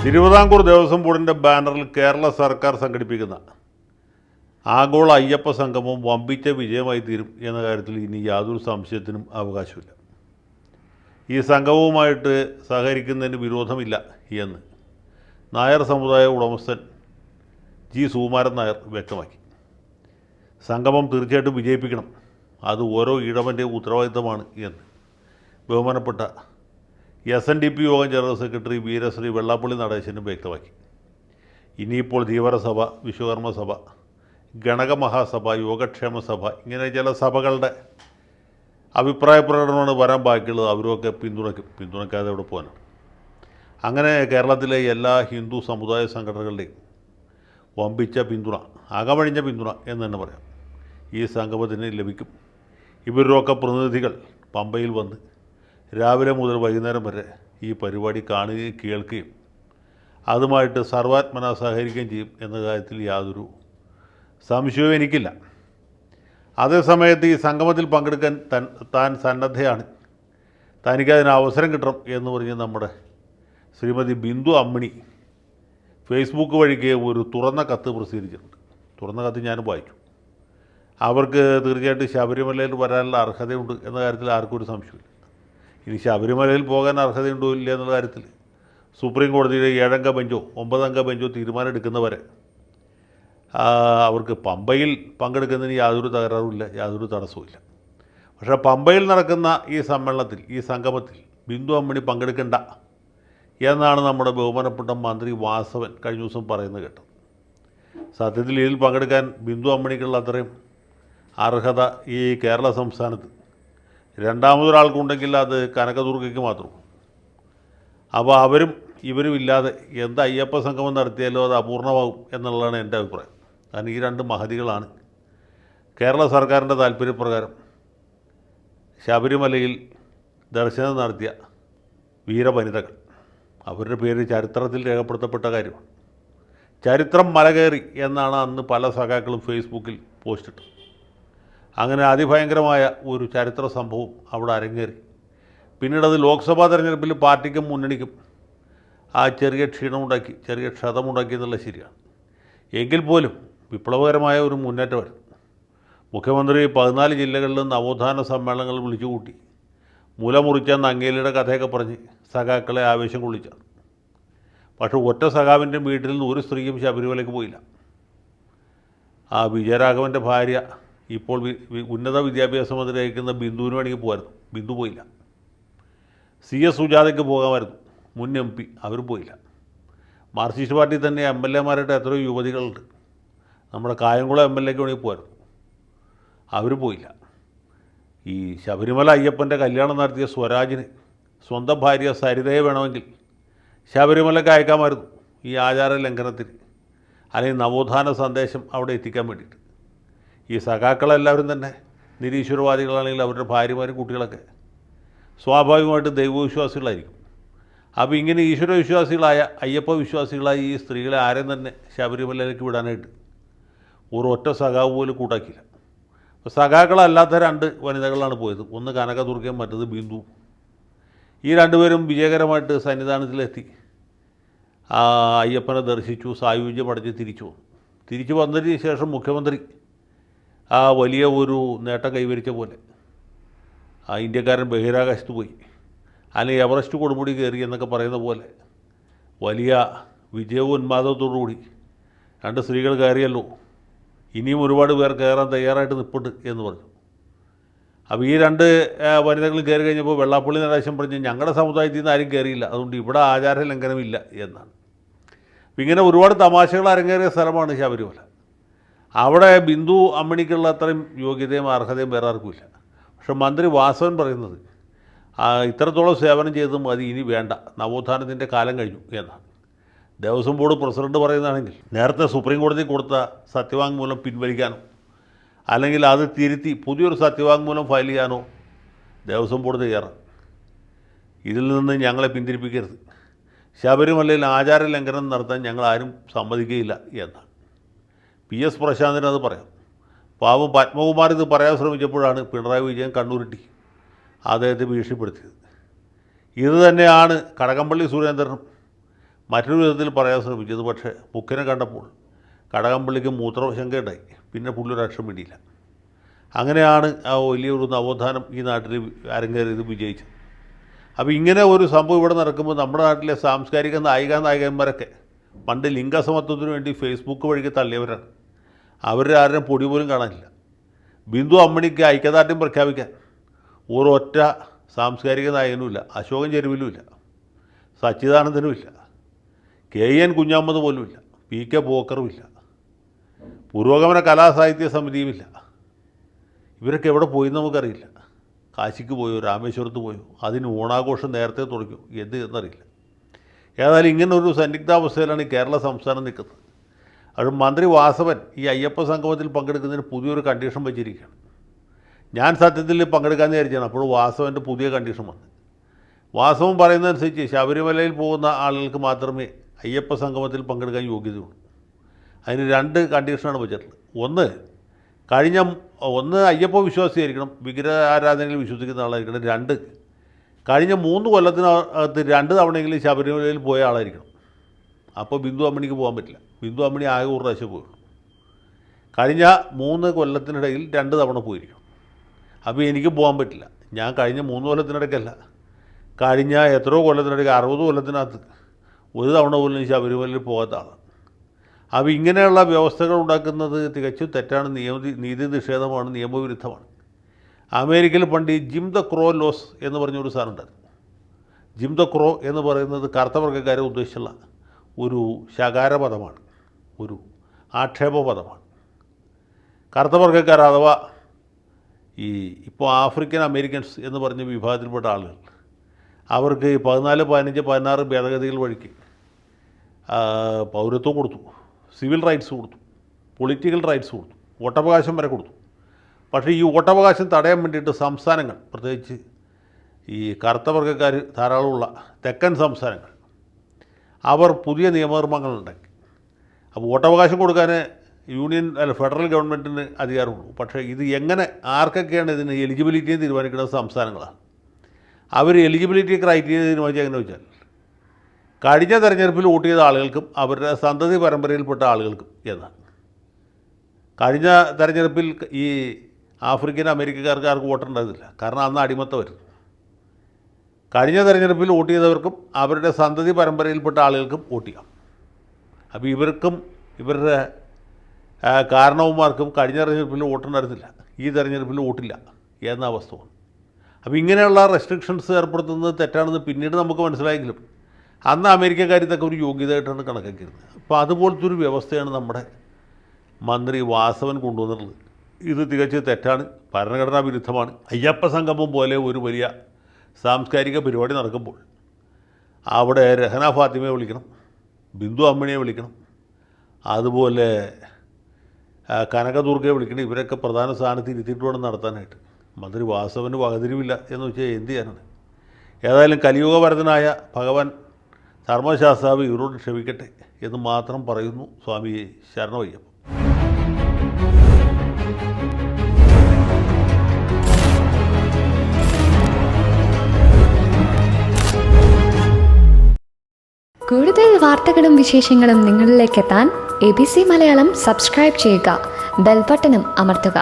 തിരുവിതാംകൂർ ദേവസ്വം ബോർഡിൻ്റെ ബാനറിൽ കേരള സർക്കാർ സംഘടിപ്പിക്കുന്ന ആഗോള അയ്യപ്പ സംഗമം വമ്പിച്ച വിജയമായി തീരും എന്ന കാര്യത്തിൽ ഇനി യാതൊരു സംശയത്തിനും അവകാശമില്ല. ഈ സംഗമവുമായിട്ട് സഹകരിക്കുന്നതിന് വിരോധമില്ല എന്ന് നായർ സമുദായ ഉടമസ്ഥൻ ജി സുകുമാരൻ നായർ വ്യക്തമാക്കി. സംഗമം തീർച്ചയായിട്ടും വിജയിപ്പിക്കണം, അത് ഓരോ ഇടവൻ്റെ ഉത്തരവാദിത്തമാണ് എന്ന് ബഹുമാനപ്പെട്ട SNDP യോഗം ജനറൽ സെക്രട്ടറി വീരശ്രീ വെള്ളാപ്പള്ളി നടേശനും വ്യക്തമാക്കി. ഇനിയിപ്പോൾ ധീവരസഭ, വിശ്വകർമ്മ സഭ, ഗണക മഹാസഭ, യോഗക്ഷേമ സഭ, ഇങ്ങനെ ചില സഭകളുടെ അഭിപ്രായ പ്രകടനമാണ് വരാൻ ബാക്കിയുള്ളത്. അവരുമൊക്കെ പിന്തുണയ്ക്കാതെ അവിടെ പോകാനാണ്. അങ്ങനെ കേരളത്തിലെ എല്ലാ ഹിന്ദു സമുദായ സംഘടനകളുടെയും വമ്പിച്ച പിന്തുണ, അകമഴിഞ്ഞ പിന്തുണ എന്ന് തന്നെ പറയാം, ഈ സംഗമത്തിന് ലഭിക്കും. ഇവരുടെയൊക്കെ പ്രതിനിധികൾ പമ്പയിൽ വന്ന് രാവിലെ മുതൽ വൈകുന്നേരം വരെ ഈ പരിപാടി കാണുകയും കേൾക്കുകയും അതുമായിട്ട് സർവാത്മന സഹകരിക്കുകയും ചെയ്യും എന്ന കാര്യത്തിൽ യാതൊരു സംശയവും എനിക്കില്ല. അതേസമയത്ത് ഈ സംഗമത്തിൽ പങ്കെടുക്കാൻ താൻ സന്നദ്ധയാണ്, തനിക്കതിന് അവസരം കിട്ടണം എന്ന് പറഞ്ഞ് നമ്മുടെ ശ്രീമതി ബിന്ദു അമ്മിണി ഫേസ്ബുക്ക് വഴിക്ക് ഒരു തുറന്ന കത്ത് പ്രസിദ്ധീകരിച്ചിട്ടുണ്ട്. തുറന്ന കത്ത് ഞാനും വായിച്ചു. അവർക്ക് തീർച്ചയായിട്ടും ശബരിമലയിൽ വരാനുള്ള അർഹതയുണ്ട് എന്ന കാര്യത്തിൽ ആർക്കും ഒരു സംശയമില്ല. ഇനി ശബരിമലയിൽ പോകാൻ അർഹതയുണ്ടോ ഇല്ല എന്നുള്ള കാര്യത്തിൽ സുപ്രീം കോടതിയുടെ 7-അംഗ ബെഞ്ചോ 9-അംഗ ബെഞ്ചോ തീരുമാനം എടുക്കുന്നവരെ അവർക്ക് പമ്പയിൽ പങ്കെടുക്കുന്നതിന് യാതൊരു തകരാറുമില്ല, യാതൊരു തടസ്സവുമില്ല. പക്ഷേ പമ്പയിൽ നടക്കുന്ന ഈ സമ്മേളനത്തിൽ, ഈ സംഗമത്തിൽ ബിന്ദു അമ്മിണി പങ്കെടുക്കേണ്ട എന്നാണ് നമ്മുടെ ബഹുമാനപ്പെട്ട മന്ത്രി വാസവൻ കഴിഞ്ഞ ദിവസം പറയുന്നത് കേട്ടത്. സത്യത്തിൽ ഇതിൽ പങ്കെടുക്കാൻ ബിന്ദു അമ്മിണിക്കുള്ള അത്രയും അർഹത ഈ കേരള സംസ്ഥാനത്ത് രണ്ടാമതൊരാൾക്കുണ്ടെങ്കിൽ അത് കനകദുർഗയ്ക്ക് മാത്രം. അപ്പോൾ അവരും ഇവരും ഇല്ലാതെ എന്ത് അയ്യപ്പ സംഗമം നടത്തിയാലോ അത് അപൂർണമാകും എന്നുള്ളതാണ് എൻ്റെ അഭിപ്രായം. കാരണം ഈ രണ്ട് മഹതികളാണ് കേരള സർക്കാരിൻ്റെ താല്പര്യപ്രകാരം ശബരിമലയിൽ ദർശനം നടത്തിയ വീരവനിതകൾ. അവരുടെ പേര് ചരിത്രത്തിൽ രേഖപ്പെടുത്തപ്പെട്ട കാര്യമാണ്. ചരിത്രം മലകയറി എന്നാണ് അന്ന് പല സഖാക്കളും ഫേസ്ബുക്കിൽ പോസ്റ്റിട്ടത്. അങ്ങനെ അതിഭയങ്കരമായ ഒരു ചരിത്ര സംഭവം അവിടെ അരങ്ങേറി. പിന്നീട് അത് ലോക്സഭാ തെരഞ്ഞെടുപ്പിൽ പാർട്ടിക്കും മുന്നണിക്കും ചെറിയ ക്ഷീണമുണ്ടാക്കി, ചെറിയ ക്ഷതമുണ്ടാക്കി എന്നുള്ളത് ശരിയാണ്. എങ്കിൽ പോലും വിപ്ലവകരമായ ഒരു മുന്നേറ്റമായിരുന്നു. മുഖ്യമന്ത്രി 14 ജില്ലകളിലും നവോത്ഥാന സമ്മേളനങ്ങൾ വിളിച്ചുകൂട്ടി മുലമുറിച്ച നങ്ങേലിയുടെ കഥയൊക്കെ പറഞ്ഞ് സഖാക്കളെ ആവേശം കൊള്ളിച്ചാണ്. പക്ഷേ ഒറ്റ സഖാവിൻ്റെ വീട്ടിൽ നിന്ന് ഒരു സ്ത്രീയും ശബരിമലയ്ക്ക് പോയില്ല. വിജയരാഘവൻ്റെ ഭാര്യ ഇപ്പോൾ ഉന്നത വിദ്യാഭ്യാസ മന്ത്രി അയക്കുന്ന ബിന്ദുവിന് വേണമെങ്കിൽ പോകായിരുന്നു, ബിന്ദു പോയില്ല. CS സുജാതയ്ക്ക് പോകാമായിരുന്നു, മുൻ MP, അവർ പോയില്ല. മാർക്സിസ്റ്റ് പാർട്ടി തന്നെ MLA-മാരുടെ എത്രയോ യുവതികളുണ്ട്. നമ്മുടെ കായംകുളം MLA-ക്ക് വേണമെങ്കിൽ പോകായിരുന്നു, അവർ പോയില്ല. ഈ ശബരിമല അയ്യപ്പൻ്റെ കല്യാണം നടത്തിയ സ്വരാജിന് സ്വന്തം ഭാര്യ സരിതയെ വേണമെങ്കിൽ ശബരിമലയ്ക്ക് അയക്കാമായിരുന്നു, ഈ ആചാര ലംഘനത്തിന് അല്ലെങ്കിൽ നവോത്ഥാന സന്ദേശം അവിടെ എത്തിക്കാൻ വേണ്ടിയിട്ട്. ഈ സഖാക്കളെല്ലാവരും തന്നെ നിരീശ്വരവാദികളാണെങ്കിൽ അവരുടെ ഭാര്യമാരും കുട്ടികളൊക്കെ സ്വാഭാവികമായിട്ട് ദൈവവിശ്വാസികളായിരിക്കും. അപ്പോൾ ഇങ്ങനെ ഈശ്വരവിശ്വാസികളായ, അയ്യപ്പ വിശ്വാസികളായ ഈ സ്ത്രീകളെ ആരെയും തന്നെ ശബരിമലയിലേക്ക് വിടാനായിട്ട് ഒരൊറ്റ സഖാവ് പോലും കൂട്ടാക്കിയില്ല. അപ്പോൾ സഖാക്കളല്ലാത്ത 2 വനിതകളാണ് പോയത്. ഒന്ന് കനകദുർഗയും മറ്റത് ബിന്ദു. ഈ 2 പേരും വിജയകരമായിട്ട് സന്നിധാനത്തിലെത്തി അയ്യപ്പനെ ദർശിച്ചു, സായുജ്യം അടച്ച് തിരിച്ചു വന്നതിന് ശേഷം മുഖ്യമന്ത്രി വലിയ ഒരു നേട്ടം കൈവരിച്ച പോലെ ഇന്ത്യക്കാരൻ ബഹിരാകാശത്ത് പോയി, അല്ലെങ്കിൽ എവറസ്റ്റ് കൊടുമുടി കയറി എന്നൊക്കെ പറയുന്ന പോലെ വലിയ വിജയവും ഉന്മാദത്തോടുകൂടി 2 സ്ത്രീകൾ കയറിയല്ലോ, ഇനിയും ഒരുപാട് പേർ കയറാൻ തയ്യാറായിട്ട് നിൽപ്പുണ്ട് എന്ന് പറഞ്ഞു. അപ്പോൾ ഈ 2 വനിതകൾ കയറി കഴിഞ്ഞപ്പോൾ വെള്ളാപ്പള്ളി നടേശൻ പറഞ്ഞ് ഞങ്ങളുടെ സമുദായത്തിൽ നിന്ന് ആരും കയറിയില്ല, അതുകൊണ്ട് ഇവിടെ ആചാര ലംഘനമില്ല എന്നാണ്. അപ്പം ഇങ്ങനെ ഒരുപാട് തമാശകൾ അരങ്ങേറിയ സ്ഥലമാണ് ശബരിമല. അവിടെ ബിന്ദു അമ്മിണിക്കുള്ള അത്രയും യോഗ്യതയും അർഹതയും വേറെ ആർക്കുമില്ല. പക്ഷെ മന്ത്രി വാസവൻ പറയുന്നത് ഇത്രത്തോളം സേവനം ചെയ്തത് മതി, ഇനി വേണ്ട, നവോത്ഥാനത്തിൻ്റെ കാലം കഴിഞ്ഞു എന്നാണ്. ദേവസ്വം ബോർഡ് പ്രസിഡന്റ് പറയുന്നതാണെങ്കിൽ നേരത്തെ സുപ്രീം കോടതി കൊടുത്ത സത്യവാങ്മൂലം പിൻവലിക്കാനോ അല്ലെങ്കിൽ അത് തിരുത്തി പുതിയൊരു സത്യവാങ്മൂലം ഫയൽ ചെയ്യാനോ ദേവസ്വം ബോർഡ് തയ്യാറാണ്. ഇതിൽ നിന്ന് ഞങ്ങളെ പിന്തിരിപ്പിക്കരുത്, ശബരിമലയിൽ ആചാര ലംഘനം നടത്താൻ ഞങ്ങൾ ആരും സമ്മതിക്കുകയില്ല എന്നാണ്. PS പ്രശാന്തിന് അത് പറയാം. പാവം പത്മകുമാർ ഇത് പറയാൻ ശ്രമിച്ചപ്പോഴാണ് പിണറായി വിജയൻ കണ്ണൂരിട്ടി അദ്ദേഹത്തെ ഭീഷണിപ്പെടുത്തിയത്. ഇത് തന്നെയാണ് കടകംപള്ളി സുരേന്ദ്രനും മറ്റൊരു വിധത്തിൽ പറയാൻ ശ്രമിച്ചത്. പക്ഷേ മുഖ്യനെ കണ്ടപ്പോൾ കടകംപള്ളിക്ക് മൂത്രശങ്കയുണ്ടായി. പിന്നെ പുള്ളി ഒരു അക്ഷരം വേണ്ടിയില്ല. അങ്ങനെയാണ് ആ വലിയൊരു നവോത്ഥാനം ഈ നാട്ടിൽ അരങ്ങേറിയത്, വിജയിച്ചത്. അപ്പോൾ ഇങ്ങനെ ഒരു സംഭവം ഇവിടെ നടക്കുമ്പോൾ നമ്മുടെ നാട്ടിലെ സാംസ്കാരിക നായകന്മാരൊക്കെ പണ്ട് ലിംഗസമത്വത്തിന് വേണ്ടി ഫേസ്ബുക്ക് വഴിക്ക് തള്ളിയവരാണ്. അവരുടെ ആരും പൊടി പോലും കാണാനില്ല. ബിന്ദു അമ്മണിക്ക് ഐക്യദാർഢ്യം പ്രഖ്യാപിക്കാൻ ഒരൊറ്റ സാംസ്കാരിക നായകനുമില്ല. അശോകൻ ചെരുവിലുമില്ല, സച്ചിദാനന്ദനുമില്ല, KN കുഞ്ഞാമ്മദ് പോലുമില്ല, PK പോക്കറുമില്ല, പുരോഗമന കലാസാഹിത്യ സമിതിയുമില്ല. ഇവരൊക്കെ എവിടെ പോയി നമുക്കറിയില്ല. കാശിക്ക് പോയോ, രാമേശ്വരത്ത് പോയോ, അതിന് ഓണാഘോഷം നേരത്തെ തുടങ്ങിയോ എന്നറിയില്ല. ഏതായാലും ഇങ്ങനെ ഒരു സന്നിഗ്ധാവസ്ഥയിലാണ് കേരള സംസ്ഥാനം നിൽക്കുന്നത്. അത് മന്ത്രി വാസവൻ ഈ അയ്യപ്പ സംഗമത്തിൽ പങ്കെടുക്കുന്നതിന് പുതിയൊരു കണ്ടീഷൻ വെച്ചിരിക്കുകയാണ്. ഞാൻ സത്യത്തിൽ പങ്കെടുക്കാമെന്ന് വിചാരിച്ചാണ്. അപ്പോൾ വാസവൻ്റെ പുതിയ കണ്ടീഷൻ വന്നു. വാസവൻ പറയുന്നതനുസരിച്ച് ശബരിമലയിൽ പോകുന്ന ആളുകൾക്ക് മാത്രമേ അയ്യപ്പ സംഗമത്തിൽ പങ്കെടുക്കാൻ യോഗ്യതയുള്ളൂ. അതിന് 2 കണ്ടീഷനാണ് വെച്ചിട്ടുള്ളത്. ഒന്ന് അയ്യപ്പ വിശ്വാസിയായിരിക്കണം, വിഗ്രഹ ആരാധനയിൽ വിശ്വസിക്കുന്ന ആളായിരിക്കണം. 2, കഴിഞ്ഞ 3 കൊല്ലത്തിനകത്ത് 2 തവണയെങ്കിലും ശബരിമലയിൽ പോയ ആളായിരിക്കണം. അപ്പോൾ ബിന്ദു അമ്മണിക്ക് പോകാൻ പറ്റില്ല. ബിന്ദു അമ്മണി ആകെ ഒരു പ്രാവശ്യം പോയുള്ളൂ. കഴിഞ്ഞ 3 കൊല്ലത്തിനിടയിൽ 2 തവണ പോയിരിക്കണം. അപ്പോൾ എനിക്ക് പോകാൻ പറ്റില്ല. ഞാൻ കഴിഞ്ഞ 3 കൊല്ലത്തിനിടയ്ക്കല്ല, കഴിഞ്ഞ എത്രയോ കൊല്ലത്തിനിടയ്ക്ക് 60 കൊല്ലത്തിനകത്ത് ഒരു തവണ പോലും ശബരിമലയിൽ പോകാത്ത ആളാണ്. അപ്പോൾ ഇങ്ങനെയുള്ള വ്യവസ്ഥകൾ ഉണ്ടാക്കുന്നത് തികച്ചും തെറ്റാണ്, നീതി നിഷേധമാണ്, നിയമവിരുദ്ധമാണ്. അമേരിക്കയിൽ പണ്ട് ഈ ജിം ദ ക്രോ ലോസ് എന്ന് പറഞ്ഞൊരു സാധനം ഉണ്ടായിരുന്നു. ജിം ദ ക്രോ എന്ന് പറയുന്നത് കറുത്ത വർഗ്ഗക്കാരെ ഉദ്ദേശിച്ചുള്ള ഒരു ശകാര പദമാണ്, ഒരു ആക്ഷേപ പദമാണ്. കറുത്ത വർഗ്ഗക്കാർ അഥവാ ഇപ്പോൾ ആഫ്രിക്കൻ അമേരിക്കൻസ് എന്ന് പറഞ്ഞ വിഭാഗത്തിൽപ്പെട്ട ആളുകൾ, അവർക്ക് 14, 15, 16 ഭേദഗതികൾ വഴിക്ക് പൗരത്വം കൊടുത്തു, സിവിൽ റൈറ്റ്സ് കൊടുത്തു, പൊളിറ്റിക്കൽ റൈറ്റ്സ് കൊടുത്തു, വോട്ടവകാശം വരെ കൊടുത്തു. പക്ഷേ ഈ വോട്ടവകാശം തടയാൻ വേണ്ടിയിട്ട് സംസ്ഥാനങ്ങൾ, പ്രത്യേകിച്ച് ഈ കറുത്ത വർഗ്ഗക്കാർ ധാരാളമുള്ള തെക്കൻ സംസ്ഥാനങ്ങൾ, അവർ പുതിയ നിയമനിർമ്മാണങ്ങളുണ്ടാക്കി. അപ്പോൾ വോട്ടവകാശം കൊടുക്കാൻ ഫെഡറൽ ഗവൺമെൻറ്റിന് അധികാരമുള്ളൂ. പക്ഷേ ഇത് എങ്ങനെ, ആർക്കൊക്കെയാണ് ഇതിന് എലിജിബിലിറ്റിയും തീരുമാനിക്കുന്നത് സംസ്ഥാനങ്ങളാണ്. അവർ എലിജിബിലിറ്റി ക്രൈറ്റീരിയ തീരുമാനിച്ചാൽ എങ്ങനെ വെച്ചാൽ, കഴിഞ്ഞ തെരഞ്ഞെടുപ്പിൽ വോട്ട് ചെയ്ത ആളുകൾക്കും അവരുടെ സന്തതി പരമ്പരയിൽപ്പെട്ട ആളുകൾക്കും എന്നാണ്. കഴിഞ്ഞ തെരഞ്ഞെടുപ്പിൽ ഈ ആഫ്രിക്കൻ അമേരിക്കക്കാർക്ക് ആർക്കും വോട്ടുണ്ടായിരുന്നില്ല, കാരണം അന്ന് അടിമത്തമായിരുന്നു. കഴിഞ്ഞ തെരഞ്ഞെടുപ്പിൽ വോട്ട് ചെയ്തവർക്കും അവരുടെ സന്തതി പരമ്പരയിൽപ്പെട്ട ആളുകൾക്കും വോട്ട് ചെയ്യാം. അപ്പോൾ ഇവർക്കും ഇവരുടെ കാരണവന്മാർക്കും കഴിഞ്ഞ തെരഞ്ഞെടുപ്പിൽ വോട്ടുണ്ടായിരുന്നില്ല, ഈ തെരഞ്ഞെടുപ്പിൽ വോട്ടില്ല എന്ന അവസ്ഥ വന്നു. അപ്പോൾ ഇങ്ങനെയുള്ള റെസ്ട്രിക്ഷൻസ് ഏർപ്പെടുത്തുന്നത് തെറ്റാണെന്ന് പിന്നീട് നമുക്ക് മനസ്സിലായെങ്കിലും അന്ന് അമേരിക്കക്കാർ ഇതൊക്കെ ഒരു യോഗ്യതയായിട്ടാണ് കണക്കാക്കിയിരുന്നത്. അപ്പോൾ അതുപോലത്തെ ഒരു വ്യവസ്ഥയാണ് നമ്മുടെ മന്ത്രി വാസവൻ കൊണ്ടുവന്നിട്ടുള്ളത്. ഇത് തികച്ചും തെറ്റാണ്, ഭരണഘടനാ വിരുദ്ധമാണ്. അയ്യപ്പ സംഗമം പോലെ ഒരു വലിയ സാംസ്കാരിക പരിപാടി നടക്കുമ്പോൾ അവിടെ രഹന ഫാത്തിമയെ വിളിക്കണം, ബിന്ദു അമ്മണിയെ വിളിക്കണം, അതുപോലെ കനകദുർഗയെ വിളിക്കണം. ഇവരൊക്കെ പ്രധാന സ്ഥാനത്ത് ഇരുത്തിയിട്ട് വേണം നടത്താനായിട്ട്. മന്ത്രി വാസവന് വകതിരിവില്ല എന്ന് വെച്ചാൽ എന്ത് ചെയ്യാനാണ്? ഏതായാലും കലിയുഗവരതനായ ഭഗവാൻ ധർമ്മശാസ്താവ് ഇവരോട് ക്ഷമിക്കട്ടെ എന്ന് മാത്രം പറയുന്നു. സ്വാമിയെ ശരണമയ്യപ്പ. കൂടുതൽ വാർത്തകളും വിശേഷങ്ങളും നിങ്ങളിലേക്ക് എത്താൻ ABC മലയാളം സബ്സ്ക്രൈബ് ചെയ്യുക, ബെൽ ബട്ടണും അമർത്തുക.